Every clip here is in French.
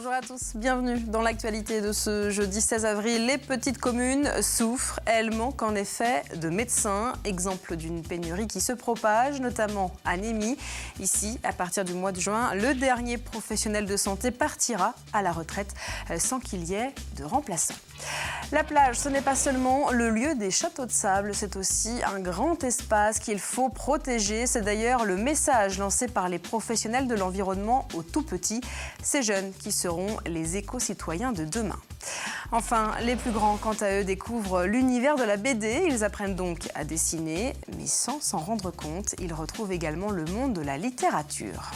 Bonjour à tous, bienvenue dans l'actualité de ce jeudi 16 avril. Les petites communes souffrent, elles manquent en effet de médecins. Exemple d'une pénurie qui se propage, notamment à Némy. Ici, à partir du mois de juin, le dernier professionnel de santé partira à la retraite sans qu'il y ait de remplaçant. La plage, ce n'est pas seulement le lieu des châteaux de sable, c'est aussi un grand espace qu'il faut protéger. C'est d'ailleurs le message lancé par les professionnels de l'environnement aux tout-petits, ces jeunes qui seront les éco-citoyens de demain. Enfin, les plus grands, quant à eux, découvrent l'univers de la BD. Ils apprennent donc à dessiner, mais sans s'en rendre compte, ils retrouvent également le monde de la littérature.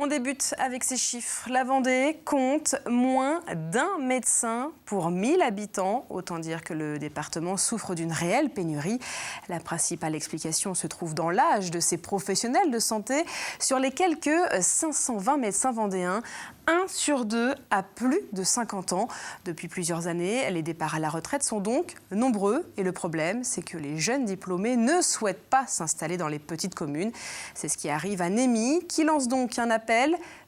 On débute avec ces chiffres. La Vendée compte moins d'un médecin pour 1000 habitants. Autant dire que le département souffre d'une réelle pénurie. La principale explication se trouve dans l'âge de ces professionnels de santé. Sur les quelques 520 médecins vendéens, 1 sur 2 a plus de 50 ans. Depuis plusieurs années, les départs à la retraite sont donc nombreux. Et le problème, c'est que les jeunes diplômés ne souhaitent pas s'installer dans les petites communes. C'est ce qui arrive à Némy, qui lance donc un appel.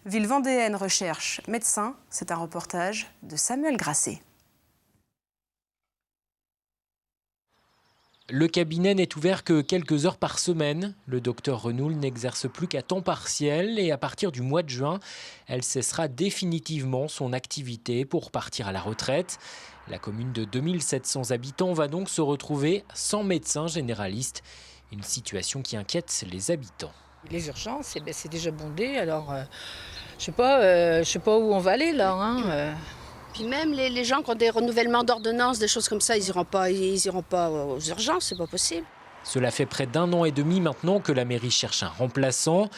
Ville vendéenne recherche médecin. C'est un reportage de Samuel Grasset. Le cabinet n'est ouvert que quelques heures par semaine. Le docteur Renoul n'exerce plus qu'à temps partiel et à partir du mois de juin, elle cessera définitivement son activité pour partir à la retraite. La commune de 2700 habitants va donc se retrouver sans médecin généraliste. Une situation qui inquiète les habitants. Les urgences, c'est déjà bondé, alors je sais pas où on va aller là. Puis même les gens qui ont des renouvellements d'ordonnances, des choses comme ça, ils iront pas aux urgences, c'est pas possible. Cela fait près d'1 an et demi maintenant que la mairie cherche un remplaçant.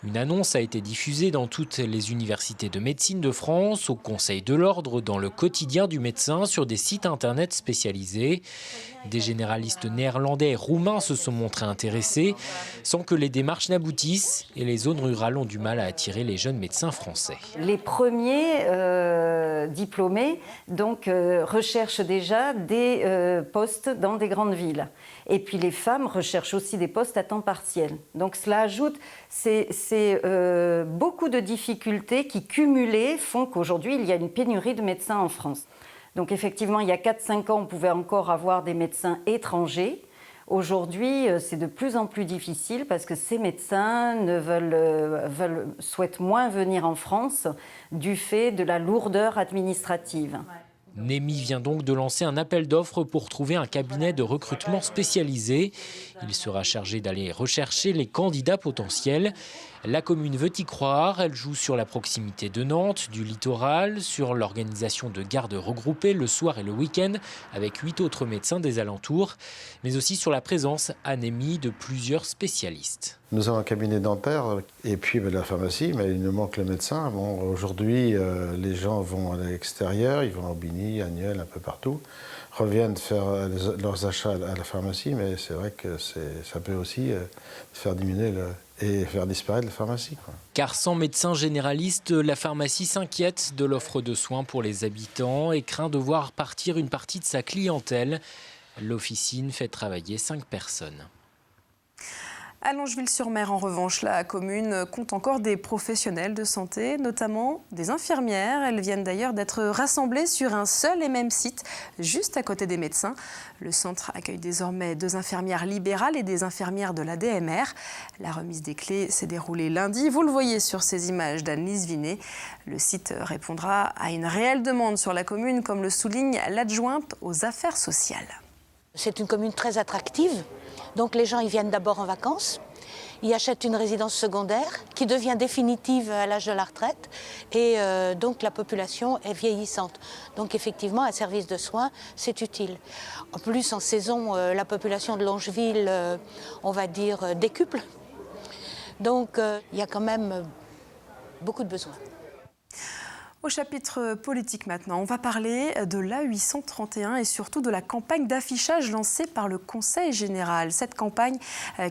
Une annonce a été diffusée dans toutes les universités de médecine de France, au Conseil de l'Ordre, dans le quotidien du médecin, sur des sites internet spécialisés. Des généralistes néerlandais et roumains se sont montrés intéressés, sans que les démarches n'aboutissent, et les zones rurales ont du mal à attirer les jeunes médecins français. Les premiers diplômés recherchent déjà des postes dans des grandes villes. Et puis les femmes recherchent aussi des postes à temps partiel. Donc cela ajoute beaucoup de difficultés qui, cumulées, font qu'aujourd'hui, il y a une pénurie de médecins en France. Donc effectivement, il y a 4-5 ans, on pouvait encore avoir des médecins étrangers. Aujourd'hui, c'est de plus en plus difficile parce que ces médecins souhaitent moins venir en France du fait de la lourdeur administrative. Némy vient donc de lancer un appel d'offres pour trouver un cabinet de recrutement spécialisé. Il sera chargé d'aller rechercher les candidats potentiels. La commune veut y croire, elle joue sur la proximité de Nantes, du littoral, sur l'organisation de gardes regroupées le soir et le week-end avec 8 autres médecins des alentours, mais aussi sur la présence à Némy de plusieurs spécialistes. Nous avons un cabinet dentaire et puis la pharmacie, mais il nous manque le médecin. Bon, aujourd'hui, les gens vont à l'extérieur, ils vont à Aubigny, à Nieul, un peu partout, reviennent faire leurs achats à la pharmacie, mais c'est vrai que ça peut aussi faire diminuer et faire disparaître la pharmacie, quoi. Car sans médecin généraliste, la pharmacie s'inquiète de l'offre de soins pour les habitants et craint de voir partir une partie de sa clientèle. L'officine fait travailler 5 personnes. À Longeville-sur-Mer, en revanche, la commune compte encore des professionnels de santé, notamment des infirmières. Elles viennent d'ailleurs d'être rassemblées sur un seul et même site, juste à côté des médecins. Le centre accueille désormais 2 infirmières libérales et des infirmières de la DMR. La remise des clés s'est déroulée lundi. Vous le voyez sur ces images d'Anne-Lise Vinet. Le site répondra à une réelle demande sur la commune, comme le souligne l'adjointe aux affaires sociales. C'est une commune très attractive. Donc les gens ils viennent d'abord en vacances, ils achètent une résidence secondaire qui devient définitive à l'âge de la retraite et donc la population est vieillissante. Donc effectivement un service de soins c'est utile. En plus en saison la population de Longeville on va dire décuple. Donc il y a quand même beaucoup de besoins. Au chapitre politique maintenant, on va parler de l'A831 et surtout de la campagne d'affichage lancée par le Conseil général. Cette campagne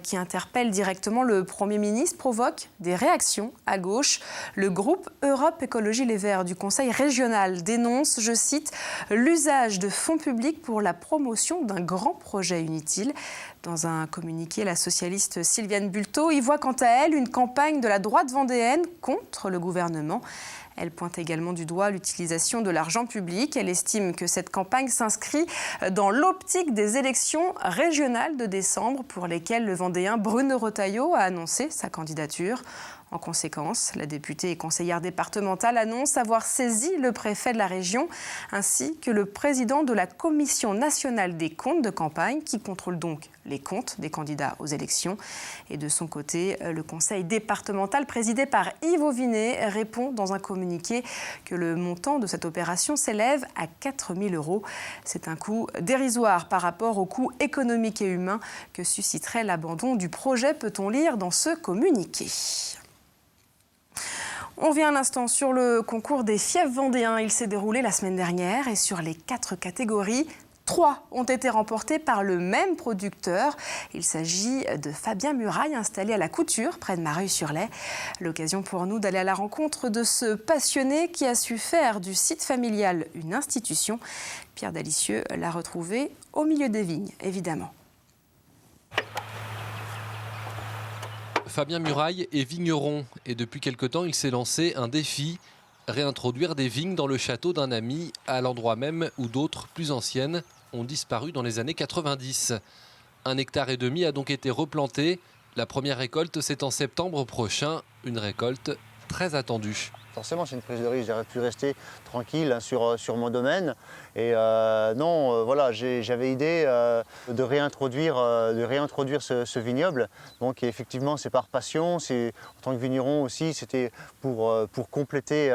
qui interpelle directement le Premier ministre provoque des réactions à gauche. Le groupe Europe Écologie Les Verts du Conseil régional dénonce, je cite, l'usage de fonds publics pour la promotion d'un grand projet inutile. Dans un communiqué, la socialiste Sylviane Bulteau y voit quant à elle une campagne de la droite vendéenne contre le gouvernement. Elle pointe également du doigt l'utilisation de l'argent public. Elle estime que cette campagne s'inscrit dans l'optique des élections régionales de décembre pour lesquelles le Vendéen Bruno Retailleau a annoncé sa candidature. En conséquence, la députée et conseillère départementale annonce avoir saisi le préfet de la région ainsi que le président de la Commission nationale des comptes de campagne qui contrôle donc les comptes des candidats aux élections. Et de son côté, le conseil départemental présidé par Yves Auvinet répond dans un communiqué que le montant de cette opération s'élève à 4 000 €. C'est un coût dérisoire par rapport au coût économique et humain que susciterait l'abandon du projet, peut-on lire dans ce communiqué. On revient un instant sur le concours des fiefs vendéens. Il s'est déroulé la semaine dernière et sur les 4 catégories, 3 ont été remportés par le même producteur. Il s'agit de Fabien Muraille, installé à la Couture, près de Mareuil-sur-Lay. L'occasion pour nous d'aller à la rencontre de ce passionné qui a su faire du site familial une institution. Pierre Dalicieux l'a retrouvé au milieu des vignes, évidemment. Fabien Muraille est vigneron et depuis quelque temps, il s'est lancé un défi, réintroduire des vignes dans le château d'un ami à l'endroit même où d'autres plus anciennes ont disparu dans les années 90. 1,5 hectare a donc été replanté. La première récolte, c'est en septembre prochain, une récolte très attendue. Forcément, c'est une prise de risque. J'aurais pu rester tranquille sur mon domaine. Et voilà, j'avais idée de réintroduire ce vignoble. Donc effectivement, c'est par passion. En tant que vigneron aussi, c'était pour compléter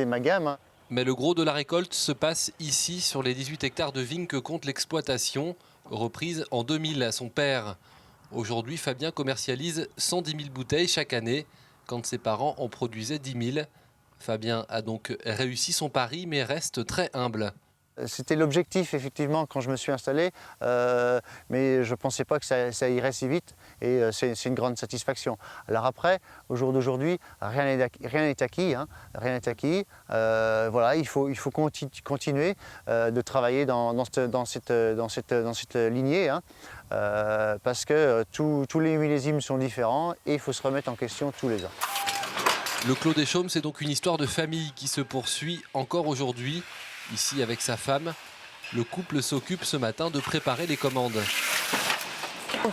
ma gamme. Mais le gros de la récolte se passe ici, sur les 18 hectares de vignes que compte l'exploitation, reprise en 2000 à son père. Aujourd'hui, Fabien commercialise 110 000 bouteilles chaque année, quand ses parents en produisaient 10 000. Fabien a donc réussi son pari, mais reste très humble. C'était l'objectif, effectivement, quand je me suis installé, mais je ne pensais pas que ça irait si vite, et c'est une grande satisfaction. Alors après, au jour d'aujourd'hui, rien n'est acquis. Rien n'est acquis. Voilà, il faut continuer de travailler dans cette lignée, parce que tous les millésimes sont différents et il faut se remettre en question tous les ans. Le Clos des Chaumes, c'est donc une histoire de famille qui se poursuit encore aujourd'hui. Ici, avec sa femme, le couple s'occupe ce matin de préparer les commandes.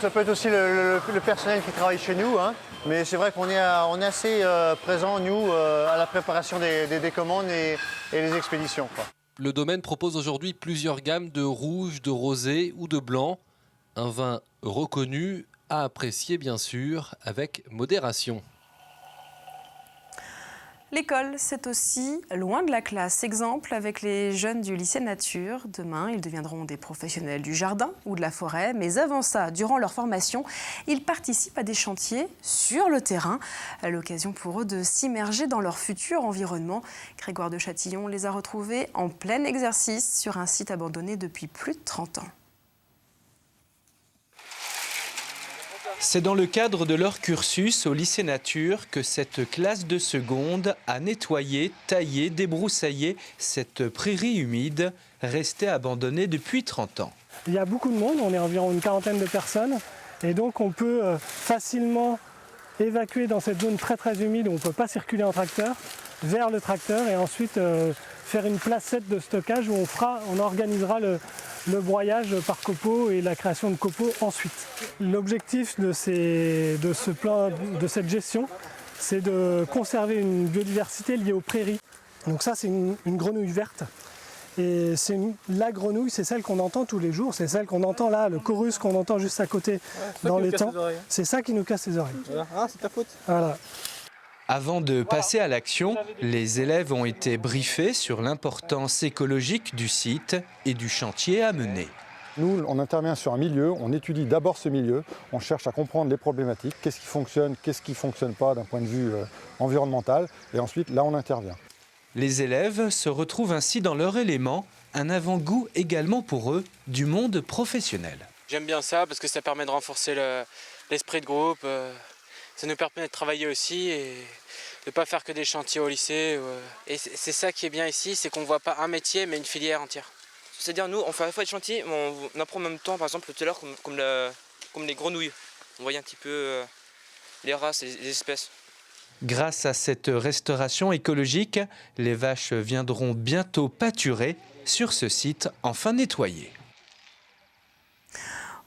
Ça peut être aussi le personnel qui travaille chez nous, mais c'est vrai qu'on est assez présents, nous, à la préparation des commandes et les expéditions, quoi. Le domaine propose aujourd'hui plusieurs gammes de rouge, de rosé ou de blanc. Un vin reconnu, à apprécier bien sûr, avec modération. L'école, c'est aussi loin de la classe. Exemple avec les jeunes du lycée Nature. Demain, ils deviendront des professionnels du jardin ou de la forêt. Mais avant ça, durant leur formation, ils participent à des chantiers sur le terrain. L'occasion pour eux de s'immerger dans leur futur environnement. Grégoire de Châtillon les a retrouvés en plein exercice sur un site abandonné depuis plus de 30 ans. C'est dans le cadre de leur cursus au lycée Nature que cette classe de seconde a nettoyé, taillé, débroussaillé cette prairie humide restée abandonnée depuis 30 ans. Il y a beaucoup de monde, on est environ une quarantaine de personnes et donc on peut facilement évacuer dans cette zone très très humide où on ne peut pas circuler en tracteur vers le tracteur et ensuite faire une placette de stockage où on organisera le broyage par copeaux et la création de copeaux ensuite. L'objectif de cette gestion, c'est de conserver une biodiversité liée aux prairies. Donc ça, c'est une grenouille verte. Et la grenouille, c'est celle qu'on entend tous les jours, c'est celle qu'on entend là, le chorus qu'on entend juste à côté dans l'étang. C'est ça qui nous casse les oreilles. Voilà. Ah, c'est ta faute. Voilà. Avant de passer à l'action, les élèves ont été briefés sur l'importance écologique du site et du chantier à mener. Nous, on intervient sur un milieu, on étudie d'abord ce milieu, on cherche à comprendre les problématiques, qu'est-ce qui fonctionne pas d'un point de vue environnemental, et ensuite, là, on intervient. Les élèves se retrouvent ainsi dans leur élément, un avant-goût également pour eux du monde professionnel. J'aime bien ça parce que ça permet de renforcer l'esprit de groupe, ça nous permet de travailler aussi et de ne pas faire que des chantiers au lycée. Et c'est ça qui est bien ici, c'est qu'on ne voit pas un métier mais une filière entière. C'est-à-dire nous, on fait à la fois des chantiers, mais on apprend en même temps, par exemple tout à l'heure, comme les grenouilles. On voyait un petit peu les races et les espèces. Grâce à cette restauration écologique, les vaches viendront bientôt pâturer sur ce site enfin nettoyé.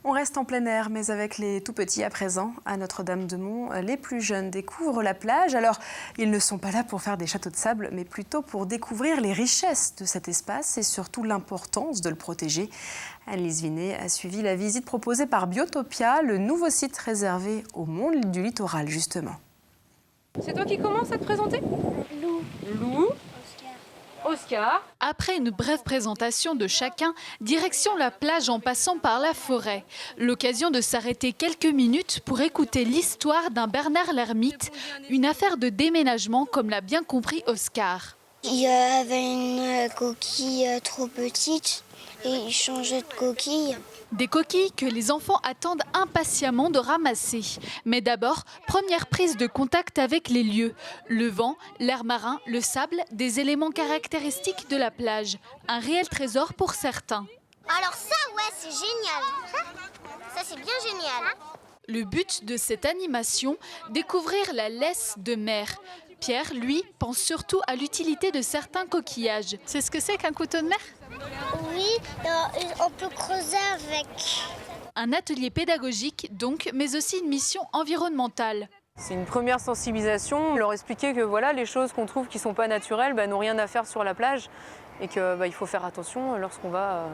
On reste en plein air, mais avec les tout-petits à présent. À Notre-Dame-de-Mont, les plus jeunes découvrent la plage. Alors, ils ne sont pas là pour faire des châteaux de sable, mais plutôt pour découvrir les richesses de cet espace et surtout l'importance de le protéger. Annelise Vinet a suivi la visite proposée par Biotopia, le nouveau site réservé au monde du littoral, justement. C'est toi qui commences à te présenter ? Lou. Oscar. Après une brève présentation de chacun, direction la plage en passant par la forêt. L'occasion de s'arrêter quelques minutes pour écouter l'histoire d'un Bernard l'Ermite, une affaire de déménagement comme l'a bien compris Oscar. Il y avait une coquille trop petite et il changeait de coquille. Des coquilles que les enfants attendent impatiemment de ramasser. Mais d'abord, première prise de contact avec les lieux. Le vent, l'air marin, le sable, des éléments caractéristiques de la plage. Un réel trésor pour certains. Alors ça, ouais, c'est génial. Ça, c'est bien génial. Le but de cette animation, découvrir la laisse de mer. Pierre, lui, pense surtout à l'utilité de certains coquillages. C'est ce que c'est qu'un couteau de mer ? Oui, on peut creuser avec. Un atelier pédagogique donc, mais aussi une mission environnementale. C'est une première sensibilisation, leur expliquer que voilà, les choses qu'on trouve qui ne sont pas naturelles n'ont rien à faire sur la plage et qu'il faut faire attention lorsqu'on va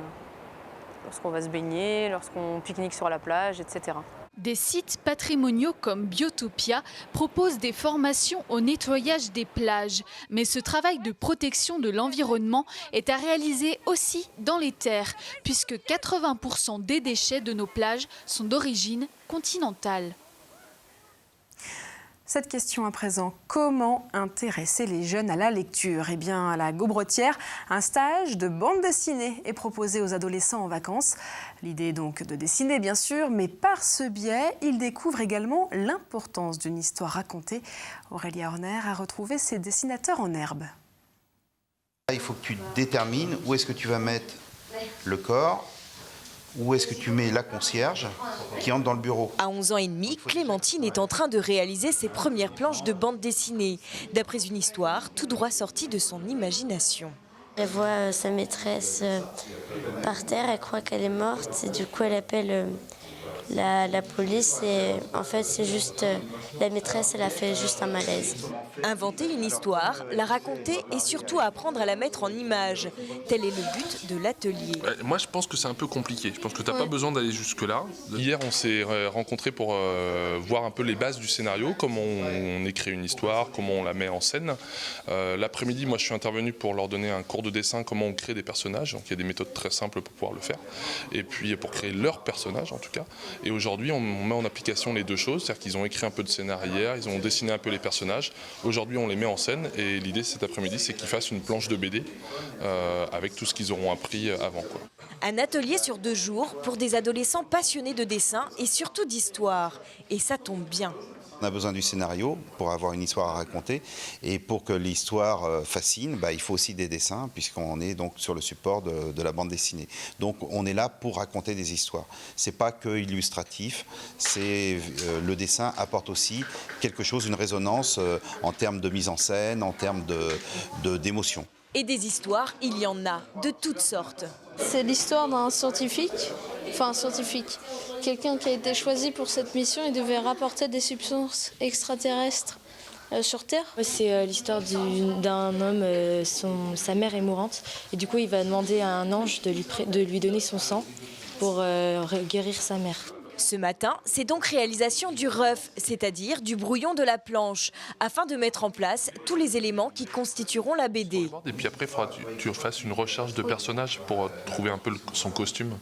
se baigner, lorsqu'on pique-nique sur la plage, etc. Des sites patrimoniaux comme Biotopia proposent des formations au nettoyage des plages. Mais ce travail de protection de l'environnement est à réaliser aussi dans les terres, puisque 80% des déchets de nos plages sont d'origine continentale. Cette question à présent, comment intéresser les jeunes à la lecture ? Eh bien, à la Gaubretière, un stage de bande dessinée est proposé aux adolescents en vacances. L'idée est donc de dessiner, bien sûr, mais par ce biais, ils découvrent également l'importance d'une histoire racontée. Aurélia Horner a retrouvé ses dessinateurs en herbe. Il faut que tu détermines où est-ce que tu vas mettre le corps, où est-ce que tu mets la concierge qui entre dans le bureau. À 11 ans et demi, Clémentine est en train de réaliser ses premières planches de bande dessinée, d'après une histoire tout droit sortie de son imagination. Elle voit sa maîtresse par terre, elle croit qu'elle est morte et du coup elle appelle la police et en fait c'est juste la maîtresse, elle a fait juste un malaise. Inventer une histoire, la raconter et surtout apprendre à la mettre en image. Tel est le but de l'atelier. Moi je pense que c'est un peu compliqué, je pense que tu n'as pas besoin d'aller jusque-là. Hier on s'est rencontrés pour voir un peu les bases du scénario, comment on écrit une histoire, comment on la met en scène. L'après-midi moi je suis intervenu pour leur donner un cours de dessin, comment on crée des personnages, donc il y a des méthodes très simples pour pouvoir le faire. Et puis pour créer leurs personnages en tout cas. Et aujourd'hui, on met en application les deux choses, c'est-à-dire qu'ils ont écrit un peu de scénario hier, ils ont dessiné un peu les personnages. Aujourd'hui, on les met en scène et l'idée cet après-midi, c'est qu'ils fassent une planche de BD avec tout ce qu'ils auront appris avant, quoi. Un atelier sur 2 jours pour des adolescents passionnés de dessin et surtout d'histoire. Et ça tombe bien. On a besoin du scénario pour avoir une histoire à raconter et pour que l'histoire fascine, il faut aussi des dessins puisqu'on est donc sur le support de la bande dessinée. Donc on est là pour raconter des histoires. C'est pas que illustratif, le dessin apporte aussi quelque chose, une résonance en termes de mise en scène, en termes d'émotion. Et des histoires, il y en a de toutes sortes. C'est l'histoire d'un scientifique, quelqu'un qui a été choisi pour cette mission et devait rapporter des substances extraterrestres sur Terre. C'est l'histoire d'un homme, sa mère est mourante et du coup il va demander à un ange de lui donner son sang pour guérir sa mère. Ce matin, c'est donc réalisation du rough, c'est-à-dire du brouillon de la planche, afin de mettre en place tous les éléments qui constitueront la BD. Et puis après, il faudra que tu fasses une recherche de personnage pour trouver un peu son costume.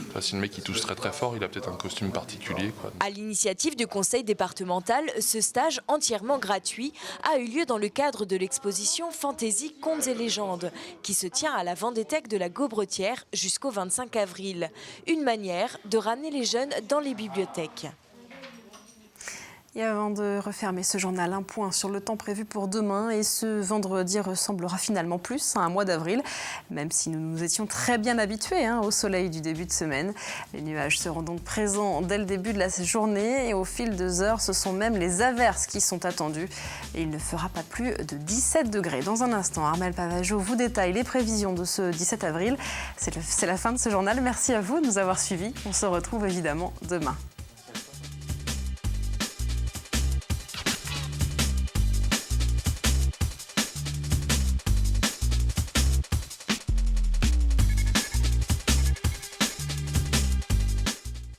Enfin, si le mec il touche très très fort, il a peut-être un costume particulier, quoi. À l'initiative du conseil départemental, ce stage entièrement gratuit a eu lieu dans le cadre de l'exposition Fantaisie, Contes et légendes, qui se tient à la Vendéthèque de la Gaubretière jusqu'au 25 avril. Une manière de ramener les jeunes dans les bibliothèques. Et avant de refermer ce journal, un point sur le temps prévu pour demain. Et ce vendredi ressemblera finalement plus à un mois d'avril, même si nous nous étions très bien habitués au soleil du début de semaine. Les nuages seront donc présents dès le début de la journée et au fil des heures, ce sont même les averses qui sont attendues. Et il ne fera pas plus de 17 degrés. Dans un instant, Armelle Pavageau vous détaille les prévisions de ce 17 avril. C'est la fin de ce journal. Merci à vous de nous avoir suivis. On se retrouve évidemment demain.